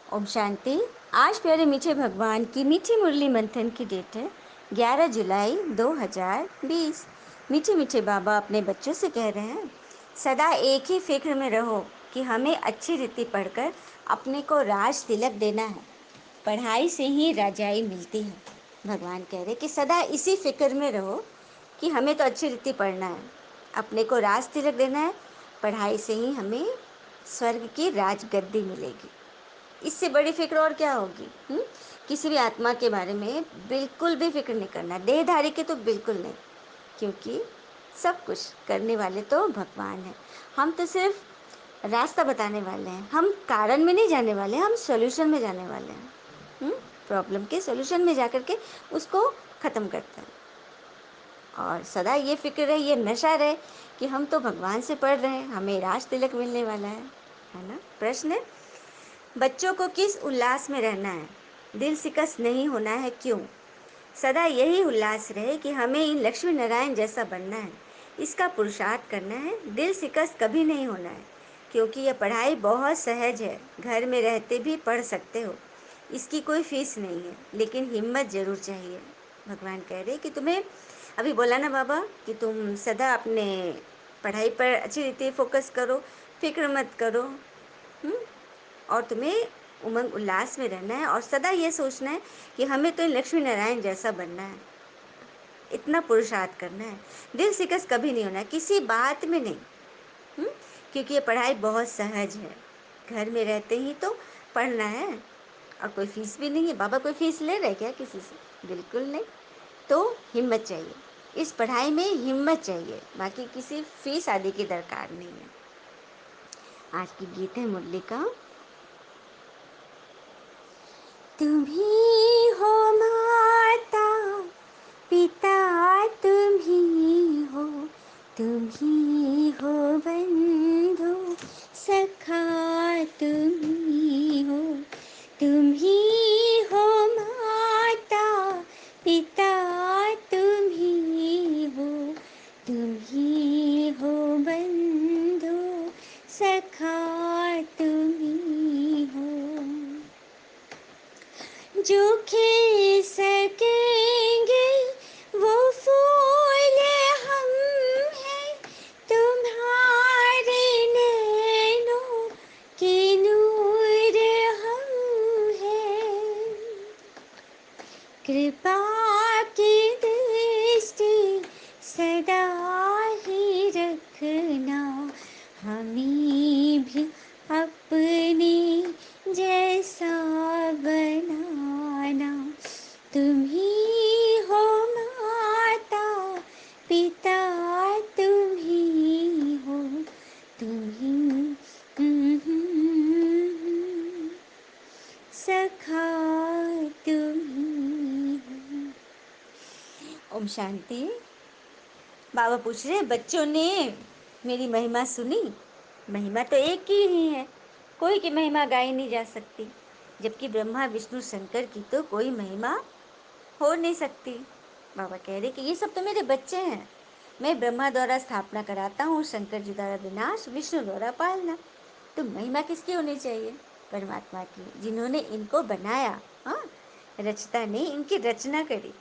ओम शांति। आज प्यारे मीठे भगवान की मीठी मुरली मंथन की डेट है 11 जुलाई 2020। मीठे मीठे बाबा अपने बच्चों से कह रहे हैं, सदा एक ही फिक्र में रहो कि हमें अच्छी रीति पढ़कर अपने को राज तिलक देना है। पढ़ाई से ही राजाई मिलती है। भगवान कह रहे कि सदा इसी फिक्र में रहो कि हमें तो अच्छी रीति पढ़ना है, अपने को राज तिलक देना है। पढ़ाई से ही हमें स्वर्ग की राजगद्दी मिलेगी। इससे बड़ी फिक्र और क्या होगी? किसी भी आत्मा के बारे में बिल्कुल भी फिक्र नहीं करना, देहधारी के तो बिल्कुल नहीं, क्योंकि सब कुछ करने वाले तो भगवान हैं। हम तो सिर्फ रास्ता बताने वाले हैं, हम कारण में नहीं जाने वाले, हम सॉल्यूशन में जाने वाले हैं। प्रॉब्लम के सॉल्यूशन में जाकर के उसको ख़त्म करते हैं। और सदा ये फिक्र रहे, ये नशा रहे कि हम तो भगवान से पढ़ रहे हैं, हमें राज तिलक मिलने वाला है ना। प्रश्न है, बच्चों को किस उल्लास में रहना है? दिल शिकस्त नहीं होना है, क्यों? सदा यही उल्लास रहे कि हमें इन लक्ष्मी नारायण जैसा बनना है, इसका पुरुषार्थ करना है। दिल शिकस्त कभी नहीं होना है, क्योंकि यह पढ़ाई बहुत सहज है, घर में रहते भी पढ़ सकते हो। इसकी कोई फीस नहीं है, लेकिन हिम्मत जरूर चाहिए। भगवान कह रहे कि तुम्हें अभी बोला ना बाबा कि तुम सदा अपने पढ़ाई पर अच्छी रीति फोकस करो, फिक्र मत करो, और तुम्हें उमंग उल्लास में रहना है और सदा ये सोचना है कि हमें तो लक्ष्मी नारायण जैसा बनना है, इतना पुरुषार्थ करना है। दिल शिकस्त कभी नहीं होना है, किसी बात में नहीं। क्योंकि ये पढ़ाई बहुत सहज है, घर में रहते ही तो पढ़ना है, और कोई फीस भी नहीं है। बाबा कोई फीस ले रहे क्या किसी से? बिल्कुल नहीं। तो हिम्मत चाहिए, इस पढ़ाई में हिम्मत चाहिए, बाकी किसी फीस आदि की दरकार नहीं है। आज की गीत है मुरली का, तुम ही हो माता पिता, तुम ही हो बंधु सखा, तुम ही हो माता पिता, तुम ही हो बंधु सखा, तुम ही हो जो खिल सकेंगे वो फूल हम हैं, तुम्हारे नैनों के नूर हम हैं। कृपा की दृष्टि सदा ही रखना, हमें भी अपने जैसा बनाना। तुम ही हो माता पिता, तुम ही हो, तुम ही सखा, तुम ही हो। ओम शांति। बाबा पूछ रहे, बच्चों ने मेरी महिमा सुनी? महिमा तो एक ही है, कोई की महिमा गाई नहीं जा सकती, जबकि ब्रह्मा विष्णु शंकर की तो कोई महिमा हो नहीं सकती। बाबा कह रहे कि ये सब तो मेरे बच्चे हैं, मैं ब्रह्मा द्वारा स्थापना कराता हूँ, शंकर जी द्वारा विनाश, विष्णु द्वारा पालना। तो महिमा किसकी होनी चाहिए? परमात्मा की, जिन्होंने इनको बनाया। हाँ, रचता नहीं, इनकी रचना करी।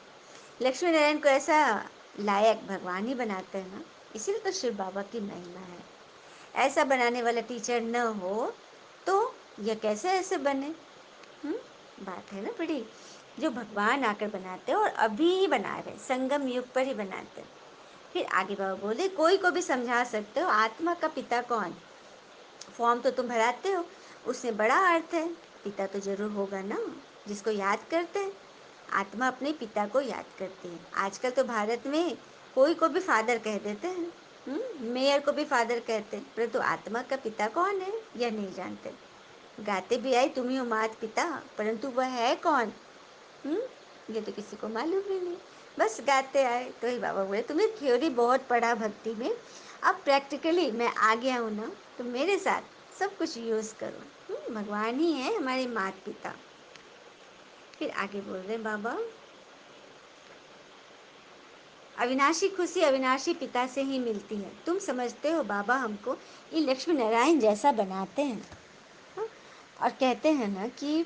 लक्ष्मी नारायण को ऐसा लायक भगवान ही बनाते हैं ना, इसीलिए तो शिव बाबा की महिमा है। ऐसा बनाने वाला टीचर न हो तो यह कैसे ऐसे बने? बात है ना बड़ी, जो भगवान आकर बनाते हैं और अभी ही बना रहे, संगम युग पर ही बनाते हैं। फिर आगे बाबा बोले, कोई को भी समझा सकते हो आत्मा का पिता कौन? फॉर्म तो तुम भराते हो, उसमें बड़ा अर्थ है, पिता तो जरूर होगा ना, जिसको याद करते हैं। आत्मा अपने पिता को याद करती है। आजकल तो भारत में कोई को भी फादर कह देते हैं, मेयर को भी फादर कहते हैं, परंतु आत्मा का पिता कौन है यह नहीं जानते। गाते भी आई तुम ही हो मात पिता, परंतु वह है कौन? ये तो किसी को मालूम ही नहीं, बस गाते आए। तो ही बाबा बोले, तुमने थ्योरी बहुत पढ़ा भक्ति में, अब प्रैक्टिकली मैं आ गया हूँ ना, तो मेरे साथ सब कुछ यूज़ करो। भगवान ही है हमारे माता पिता। फिर आगे बोल रहे बाबा, अविनाशी खुशी अविनाशी पिता से ही मिलती है। तुम समझते हो बाबा हमको ये लक्ष्मी नारायण जैसा बनाते हैं, और कहते हैं ना कि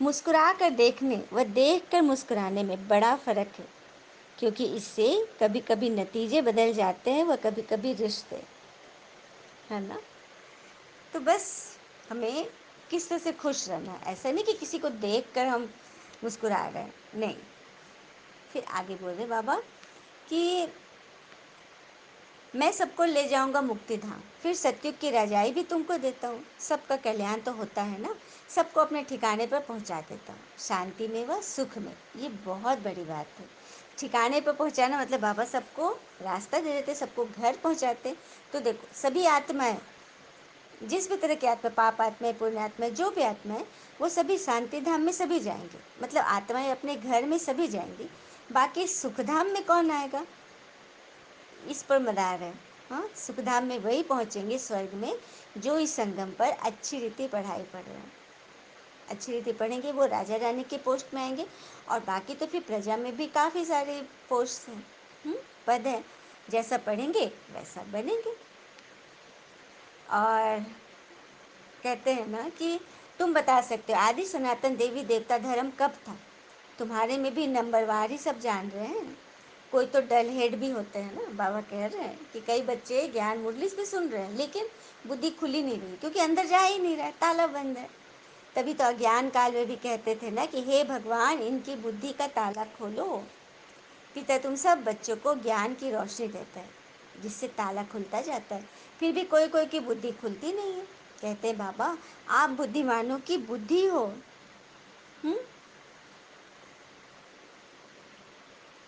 मुस्कुरा कर देखने व देख कर मुस्कुराने में बड़ा फ़र्क है, क्योंकि इससे कभी-कभी नतीजे बदल जाते हैं व कभी-कभी रिश्ते, है ना? तो बस हमें किस तरह से खुश रहना है, ऐसा नहीं कि किसी को देख कर हम मुस्कुरा रहे हैं, नहीं। फिर आगे बोल रहे बाबा कि मैं सबको ले जाऊंगा मुक्ति धाम, फिर सतयुग की रजाई भी तुमको देता हूँ, सबका कल्याण तो होता है ना, सबको अपने ठिकाने पर पहुँचा देता हूँ, शांति में व सुख में। ये बहुत बड़ी बात है। ठिकाने पर पहुँचाना मतलब बाबा सबको रास्ता दे देते, सबको घर पहुँचाते। तो देखो सभी आत्माएं, जिस भी तरह की आत्मा, पाप आत्माएं, पुण्य आत्माएं, जो भी आत्माएं, वो सभी शांति धाम में सभी जाएंगे, मतलब आत्माएं अपने घर में सभी जाएंगी। बाकी सुखधाम में कौन आएगा, इस पर मदार है। हाँ, सुखधाम में वही पहुँचेंगे स्वर्ग में जो इस संगम पर अच्छी रीति पढ़ाई पढ़ रहे हैं। अच्छी रीति पढ़ेंगे वो राजा रानी के पोस्ट में आएंगे, और बाकी तो फिर प्रजा में भी काफ़ी सारे पोस्ट हैं, पद हैं। जैसा पढ़ेंगे वैसा बनेंगे। और कहते हैं ना कि तुम बता सकते हो आदि सनातन देवी देवता धर्म कब था। तुम्हारे में भी नंबरवार ही सब जान रहे हैं, कोई तो डल हेड भी होते हैं ना। बाबा कह रहे हैं कि कई बच्चे ज्ञान मुरली भी सुन रहे हैं लेकिन बुद्धि खुली नहीं रही, क्योंकि अंदर जा ही नहीं रहा है, ताला बंद है। तभी तो अज्ञान काल में भी कहते थे ना कि हे भगवान इनकी बुद्धि का ताला खोलो। पिता तुम सब बच्चों को ज्ञान की रोशनी देता है जिससे ताला खुलता जाता है। फिर भी कोई कोई की बुद्धि खुलती नहीं है। कहते हैं बाबा आप बुद्धिमानों की बुद्धि हो। हम्म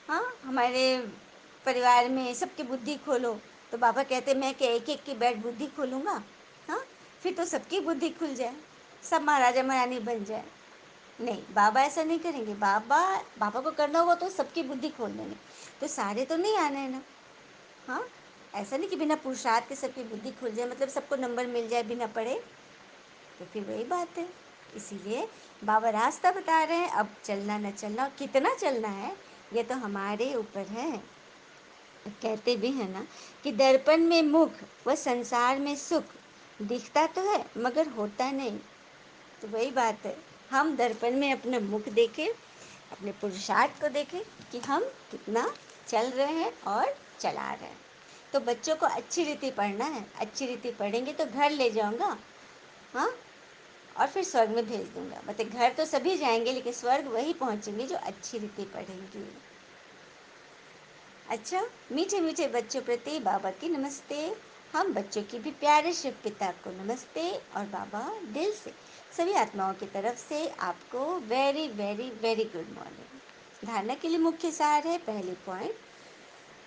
हाँ, हमारे परिवार में सबकी बुद्धि खोलो। तो बाबा कहते मैं क्या एक एक की बैठ बुद्धि खोलूँगा। हाँ, फिर तो सबकी बुद्धि खुल जाए, सब महाराजा महारानी बन जाए। नहीं, बाबा ऐसा नहीं करेंगे। बाबा बाबा को करना होगा तो सबकी बुद्धि खोल देंगे, तो सारे तो नहीं आने हैं ना। हाँ, ऐसा नहीं कि बिना पुरुषार्थ के सबकी बुद्धि खुल जाए, मतलब सबको नंबर मिल जाए बिना पढ़े, तो फिर वही बात है। इसीलिए बाबा रास्ता बता रहे हैं, अब चलना न चलना, कितना चलना है ये तो हमारे ऊपर है। कहते भी हैं ना कि दर्पण में मुख व संसार में सुख, दिखता तो है मगर होता नहीं। तो वही बात है, हम दर्पण में अपना मुख देखें, अपने पुरुषार्थ को देखें कि हम कितना चल रहे हैं और चला रहे हैं। तो बच्चों को अच्छी रीति पढ़ना है, अच्छी रीति पढ़ेंगे तो घर ले जाऊंगा। हाँ, और फिर स्वर्ग में भेज दूंगा। मतलब घर तो सभी जाएंगे लेकिन स्वर्ग वही पहुंचेंगे जो अच्छी रीति पढ़ेंगे। अच्छा, मीठे मीठे बच्चों प्रति बाबा की नमस्ते। हम बच्चों की भी प्यारे शिव पिता को नमस्ते। और बाबा दिल से सभी आत्माओं की तरफ से आपको very very very good morning. धारणा के लिए मुख्य सार है, पहली पॉइंट,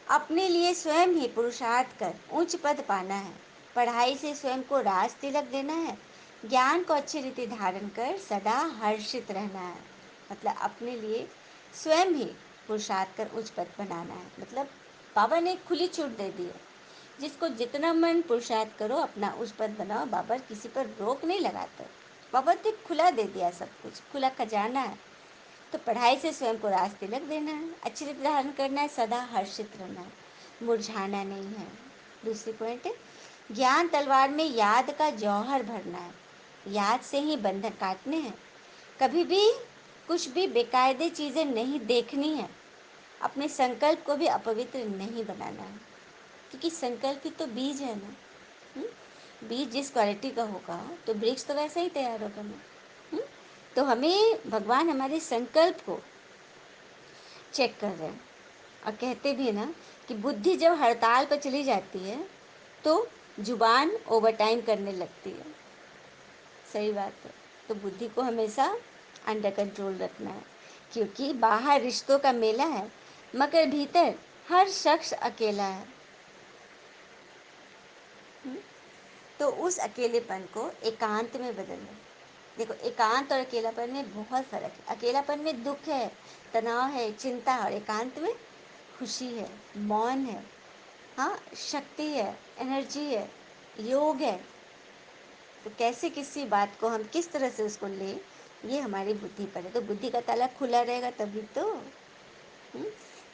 अपने लिए स्वयं ही पुरुषार्थ कर उच्च पद पाना है। पढ़ाई से स्वयं को राज तिलक देना है। ज्ञान को अच्छी रीति धारण कर सदा हर्षित रहना है। मतलब अपने लिए स्वयं ही पुरुषार्थ कर उच्च पद बनाना है। मतलब बाबा ने खुली छूट दे दी है, जिसको जितना मन पुरुषार्थ करो अपना उच्च पद बनाओ। बाबा किसी पर रोक नहीं लगाते। बाबा ने खुला दे दिया, सब कुछ खुला खजाना है। तो पढ़ाई से स्वयं को राज तिलक देना है, अच्छी रीति धारण करना है, सदा हर्षित रहना है, मुरझाना नहीं है। दूसरी पॉइंट है, ज्ञान तलवार में याद का जौहर भरना है। याद से ही बंधन काटने हैं। कभी भी कुछ भी बेकायदे चीज़ें नहीं देखनी है। अपने संकल्प को भी अपवित्र नहीं बनाना है, क्योंकि संकल्प ही तो बीज है ना। बीज जिस क्वालिटी का होगा तो वृक्ष तो वैसा ही तैयार होगा ना। हुँ? तो हमें भगवान हमारे संकल्प को चेक कर रहे हैं। और कहते भी हैं ना कि बुद्धि जब हड़ताल पर चली जाती है तो जुबान ओवर टाइम करने लगती है। सही बात है। तो बुद्धि को हमेशा अंडर कंट्रोल रखना है, क्योंकि बाहर रिश्तों का मेला है मगर भीतर हर शख्स अकेला है। हुँ? तो उस अकेलेपन को एकांत में बदलना। देखो एकांत और अकेलापन में बहुत फ़र्क है। अकेलापन में दुख है, तनाव है, चिंता, और एकांत में खुशी है, मौन है, हाँ, शक्ति है, एनर्जी है, योग है। तो कैसे किसी बात को हम किस तरह से उसको लें, ये हमारी बुद्धि पर है। तो बुद्धि का ताला खुला रहेगा तभी तो।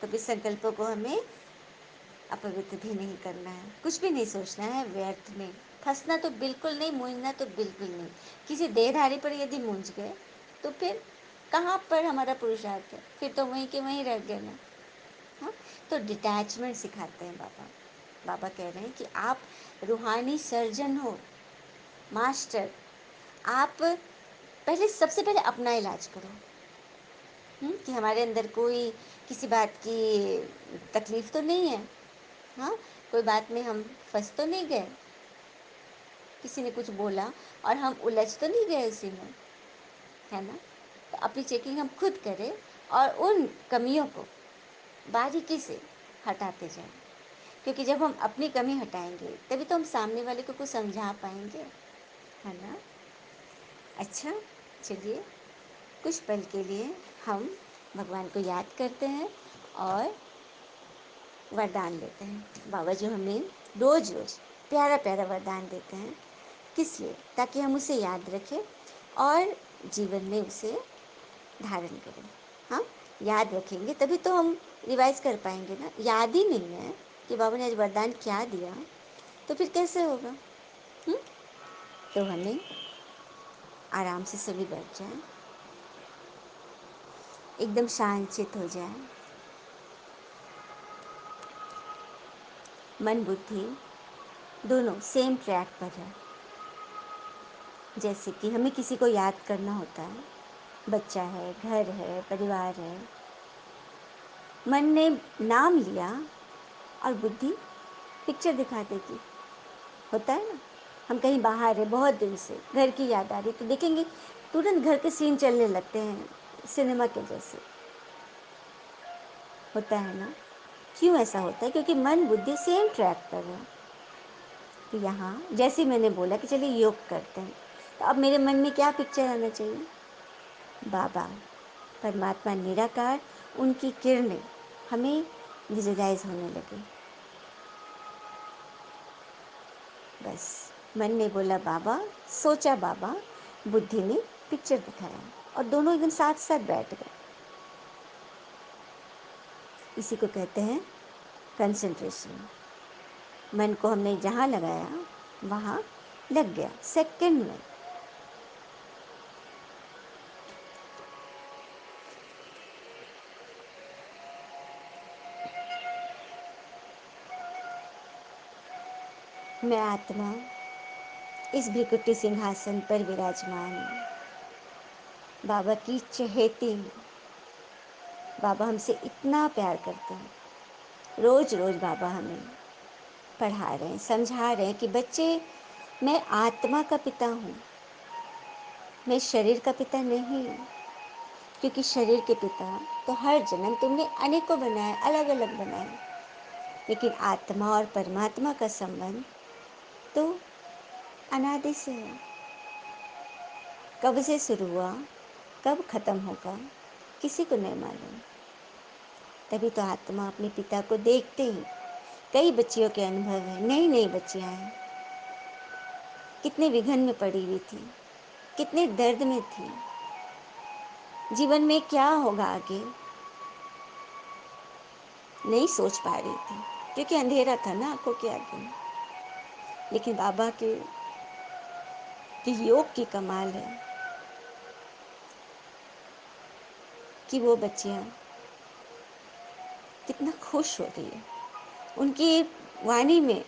तो फिर संकल्पों को हमें अपवित्र भी नहीं करना है, कुछ भी नहीं सोचना है व्यर्थ में। फंसना तो बिल्कुल नहीं, मूंझना तो बिल्कुल नहीं। किसी देहधारी पर यदि मूंझ गए तो फिर कहाँ पर हमारा पुरुषार्थ है, फिर तो वहीं के वहीं रह गए ना। हाँ, तो डिटैचमेंट सिखाते हैं बाबा। बाबा कह रहे हैं कि आप रूहानी सर्जन हो, मास्टर। आप पहले, सबसे पहले अपना इलाज करो। कि हमारे अंदर कोई किसी बात की तकलीफ तो नहीं है। हाँ, कोई बात में हम फंस तो नहीं गए, किसी ने कुछ बोला और हम उलझ तो नहीं गए उसी में, है ना। तो अपनी चेकिंग हम खुद करें और उन कमियों को बारीकी से हटाते जाएं, क्योंकि जब हम अपनी कमी हटाएंगे तभी तो हम सामने वाले को कुछ समझा पाएंगे, है ना। अच्छा, चलिए कुछ पल के लिए हम भगवान को याद करते हैं और वरदान लेते हैं। बाबा जो हमें रोज़ रोज़ प्यारा प्यारा वरदान देते हैं, किस लिए? ताकि हम उसे याद रखें और जीवन में उसे धारण करें। हाँ, याद रखेंगे तभी तो हम रिवाइज कर पाएंगे ना। याद ही नहीं है कि बाबा ने आज वरदान क्या दिया, तो फिर कैसे होगा। हुँ? तो हमें आराम से सभी बैठ जाएं, एकदम शांत चित हो जाए। मन बुद्धि दोनों सेम ट्रैक पर है। जैसे कि हमें किसी को याद करना होता है, बच्चा है, घर है, परिवार है। मन ने नाम लिया और बुद्धि पिक्चर दिखा देगी, होता है ना। हम कहीं बाहर है, बहुत दिन से घर की याद आ रही, तो देखेंगे तुरंत घर के सीन चलने लगते हैं, सिनेमा के जैसे, होता है ना। क्यों ऐसा होता है? क्योंकि मन बुद्धि सेम ट्रैक पर है। तो यहाँ जैसे मैंने बोला कि चलिए योग करते हैं, तो अब मेरे मन में क्या पिक्चर आना चाहिए? बाबा, परमात्मा निराकार, उनकी किरणें हमें विजुअलाइज होने लगी। बस मन ने बोला बाबा, सोचा बाबा, बुद्धि ने पिक्चर दिखाया और दोनों एकदम साथ साथ बैठ गए। इसी को कहते हैं कंसंट्रेशन। मन को हमने जहाँ लगाया वहाँ लग गया, सेकंड में। मैं आत्मा इस भृकुटी सिंहासन पर विराजमान हूँ, बाबा की चहेती हूँ। बाबा हमसे इतना प्यार करते हैं। रोज रोज बाबा हमें पढ़ा रहे हैं, समझा रहे हैं कि बच्चे, मैं आत्मा का पिता हूँ, मैं शरीर का पिता नहीं। क्योंकि शरीर के पिता तो हर जन्म तुमने अनेकों बनाए, अलग अलग बनाए, लेकिन आत्मा और परमात्मा का संबंध तो अनादि से है। कब से शुरू हुआ, कब खत्म होगा, किसी को नहीं मालूम। तभी तो आत्मा अपने पिता को देखते ही, कई बच्चियों के अनुभव है, नई नई बच्चियां हैं, कितने विघन में पड़ी हुई थी, कितने दर्द में थी, जीवन में क्या होगा आगे नहीं सोच पा रही थी, क्योंकि अंधेरा था ना आंखों के आगे में। लेकिन बाबा के योग की कमाल है कि वो बच्चियां कितना खुश हो रही है, उनकी वाणी में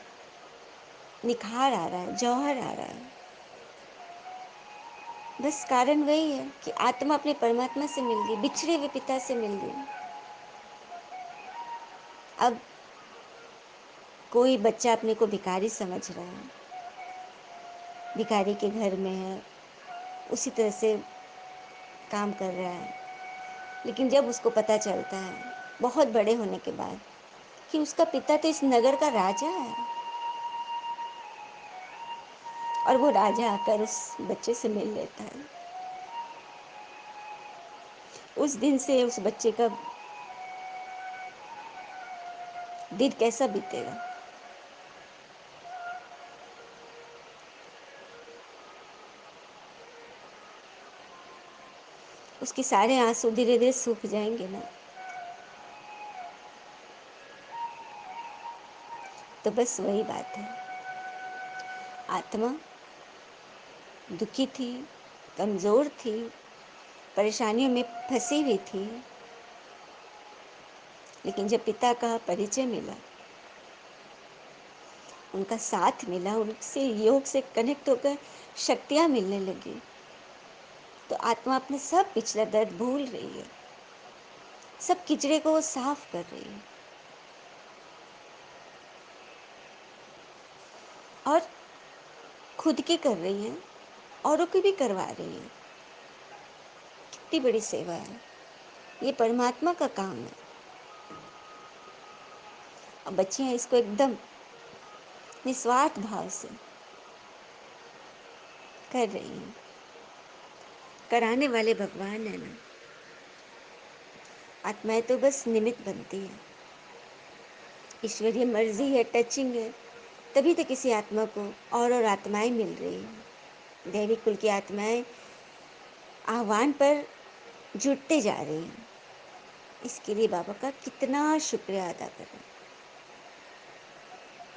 निखार आ रहा है, जौहर आ रहा है। बस कारण वही है कि आत्मा अपने परमात्मा से मिल गई, बिछड़े हुए पिता से मिल गई। अब कोई बच्चा अपने को भिखारी समझ रहा है, भिखारी के घर में है, उसी तरह से काम कर रहा है। लेकिन जब उसको पता चलता है बहुत बड़े होने के बाद कि उसका पिता तो इस नगर का राजा है, और वो राजा आकर उस बच्चे से मिल लेता है, उस दिन से उस बच्चे का दिन कैसा बीतेगा। उसके सारे आंसू धीरे धीरे सूख जाएंगे ना। तो बस वही बात है, आत्मा दुखी थी, कमज़ोर थी, परेशानियों में फंसी हुई थी। लेकिन जब पिता का परिचय मिला, उनका साथ मिला, उनसे योग से कनेक्ट होकर शक्तियाँ मिलने लगी, तो आत्मा अपने सब पिछला दर्द भूल रही है, सब किचड़े को वो साफ कर रही है और खुद की कर रही है, औरों की भी करवा रही है। कितनी बड़ी सेवा है, ये परमात्मा का काम है। अब बच्चियां इसको एकदम निस्वार्थ भाव से कर रही हैं। कराने वाले भगवान है ना, आत्माएं तो बस निमित्त बनती है। ईश्वरीय मर्जी है, टचिंग है, तभी तो किसी आत्मा को और आत्माएं मिल रही हैं। दैवी कुल की आत्माएं आह्वान पर जुटते जा रही हैं। इसके लिए बाबा का कितना शुक्रिया अदा करें।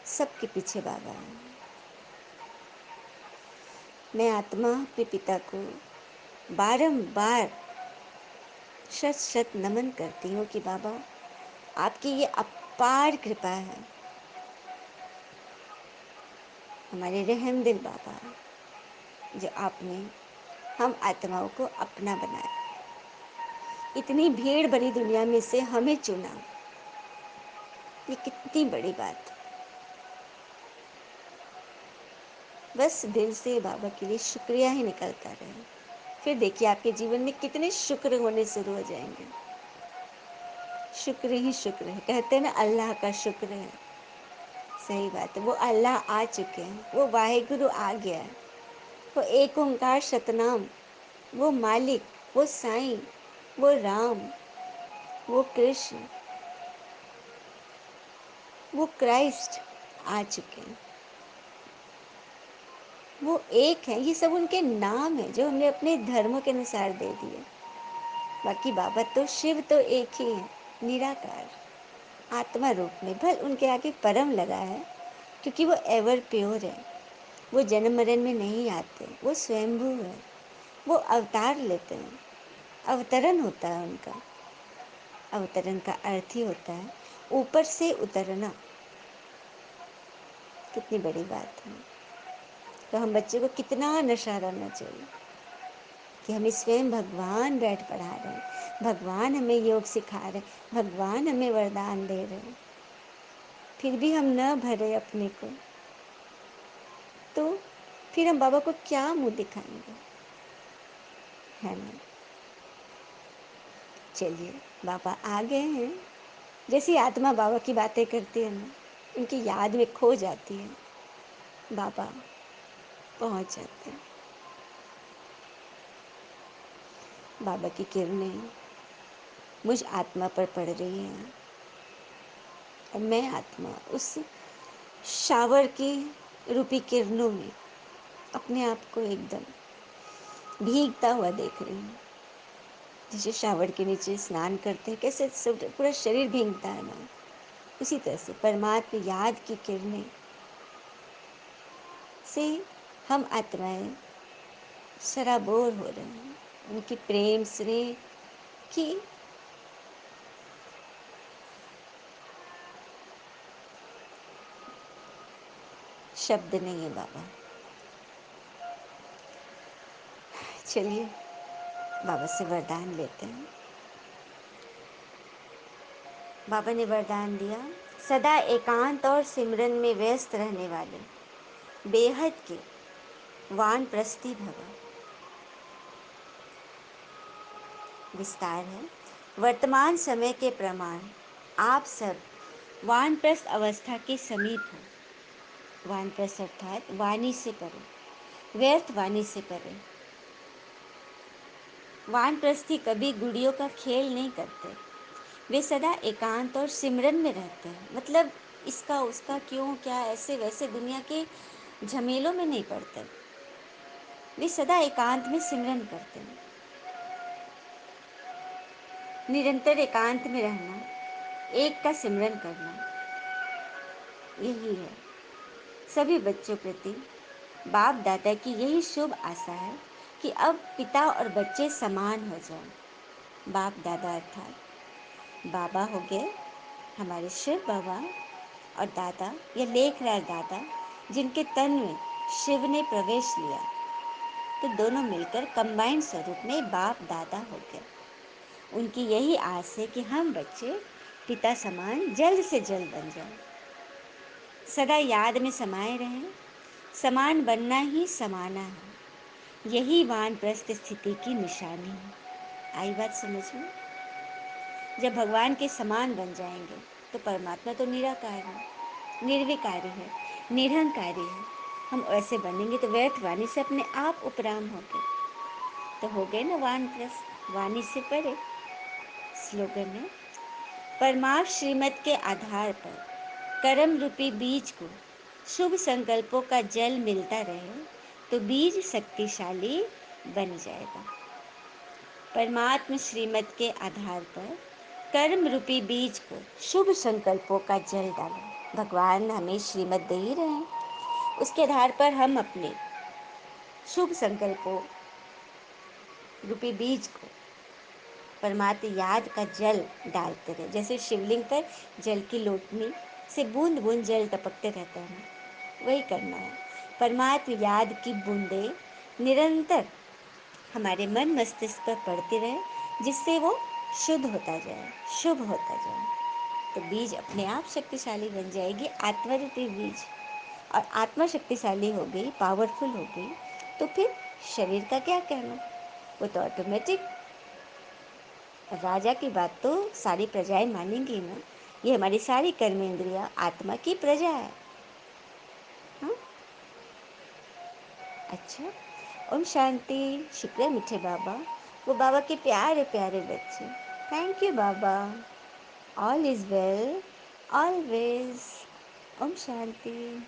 सबके पीछे बाबा है। मैं आत्मा पे पिता को बारंबार शत शत नमन करती हूँ कि बाबा आपकी ये अपार कृपा है। हमारे रहमदिल बाबा, जो आपने हम आत्माओं को अपना बनाया, इतनी भीड़ भरी दुनिया में से हमें चुना, ये कितनी बड़ी बात। बस दिल से बाबा के लिए शुक्रिया ही निकलता रहे। फिर देखिए आपके जीवन में कितने शुक्र होने शुरू हो जाएंगे। शुक्र ही शुक्र है, कहते हैं ना अल्लाह का शुक्र है। सही बात है, वो अल्लाह आ चुके हैं, वो वाहेगुरु आ गया है, वो एक ओंकार सतनाम, वो मालिक, वो साईं, वो राम, वो कृष्ण, वो क्राइस्ट आ चुके हैं। वो एक है, ये सब उनके नाम है जो हमने अपने धर्मों के अनुसार दे दिए। बाकी बाबा तो शिव तो एक ही है, निराकार आत्मा रूप में। भल उनके आगे परम लगा है, क्योंकि वो एवर प्योर है। वो जन्म मरण में नहीं आते, वो स्वयंभू है, वो अवतार लेते हैं, अवतरण होता है उनका। अवतरण का अर्थ ही होता है ऊपर से उतरना। कितनी बड़ी बात है। तो हम बच्चे को कितना नशा रहना चाहिए कि हमें स्वयं भगवान बैठ पढ़ा रहे हैं, भगवान हमें योग सिखा रहे हैं, भगवान हमें वरदान दे रहे हैं, फिर भी हम न भरे अपने को, तो फिर हम बाबा को क्या मुंह दिखाएंगे, है ना। चलिए बाबा आ गए हैं। जैसी आत्मा बाबा की बातें करती है ना, उनकी याद में खो जाती है, बाबा पहुंच जाते हैं। बाबा की किरणें मुझ आत्मा पर पड़ रही हैं और मैं आत्मा उस शावर की रूपी किरणों में अपने आप को एकदम भीगता हुआ देख रही हूँ। जैसे शावर के नीचे स्नान करते हैं, कैसे सब पूरा शरीर भीगता है ना, उसी तरह से परमात्मा याद की किरणें से हम आत्माएं सराबोर हो रहे हैं, उनकी प्रेम स्नेह की शब्द नहीं है बाबा। चलिए बाबा से वरदान लेते हैं। बाबा ने वरदान दिया, सदा एकांत और सिमरन में व्यस्त रहने वाले बेहद के वानप्रस्थी भव। विस्तार है, वर्तमान समय के प्रमाण आप सब वानप्रस्थ अवस्था के समीप हो। वानप्रस्थ अर्थात वाणी से परे, व्यर्थ वाणी से परे। वानप्रस्थी कभी गुड़ियों का खेल नहीं करते, वे सदा एकांत और सिमरन में रहते हैं। मतलब इसका उसका क्यों क्या ऐसे वैसे दुनिया के झमेलों में नहीं पड़ते, वे सदा एकांत में सिमरन करते हैं। निरंतर एकांत में रहना, एक का सिमरन करना, यही है सभी बच्चों प्रति बाप दादा की यही शुभ आशा है कि अब पिता और बच्चे समान हो जाएं। बाप दादा अर्थात बाबा हो गए हमारे शिव बाबा, और दादा या लेखराज दादा जिनके तन में शिव ने प्रवेश लिया, तो दोनों मिलकर कंबाइंड स्वरूप में बाप दादा हो गए। उनकी यही आस है कि हम बच्चे पिता समान जल्द से जल्द बन जाएं, सदा याद में समाये रहें। समान बनना ही समाना है, यही वानप्रस्थ स्थिति की निशानी है। आई बात समझ में? जब भगवान के समान बन जाएंगे तो परमात्मा तो निराकार है, निर्विकारी है, निरहंकारी है। हम ऐसे बनेंगे तो व्यर्थ वाणी से अपने आप उपराम हो गए, तो हो गए ना वानप्रस्थ, वाणी से परे। स्लोगन है, परमार्थ श्रीमत के आधार पर कर्म रूपी बीज को शुभ संकल्पों का जल मिलता रहे तो बीज शक्तिशाली बन जाएगा। परमात्म श्रीमत के आधार पर कर्म रूपी बीज को शुभ संकल्पों का जल डालो। भगवान हमें श्रीमत दे ही रहे हैं, उसके आधार पर हम अपने शुभ संकल्पों रूपी बीज को परमात्म याद का जल डालते रहे। जैसे शिवलिंग पर जल की लोटनी से बूंद बूंद जल टपकते रहता है ना, वही करना है। परमात्म याद की बूंदें निरंतर हमारे मन मस्तिष्क पर पड़ती रहे, जिससे वो शुद्ध होता जाए, शुभ होता जाए, तो बीज अपने आप शक्तिशाली बन जाएगी, आत्मा रूपी बीज। और आत्मा शक्तिशाली हो गई, पावरफुल हो गई, तो फिर शरीर का क्या कहना, वो तो ऑटोमेटिक राजा की बात तो सारी प्रजाएं मानेंगी ना। ये हमारी सारी कर्मेंद्रियां आत्मा की प्रजा है। हाँ, अच्छा। ओम शांति। शुक्र मीठे बाबा, वो बाबा के प्यारे प्यारे बच्चे। थैंक यू बाबा। All is well always. ओम शांति।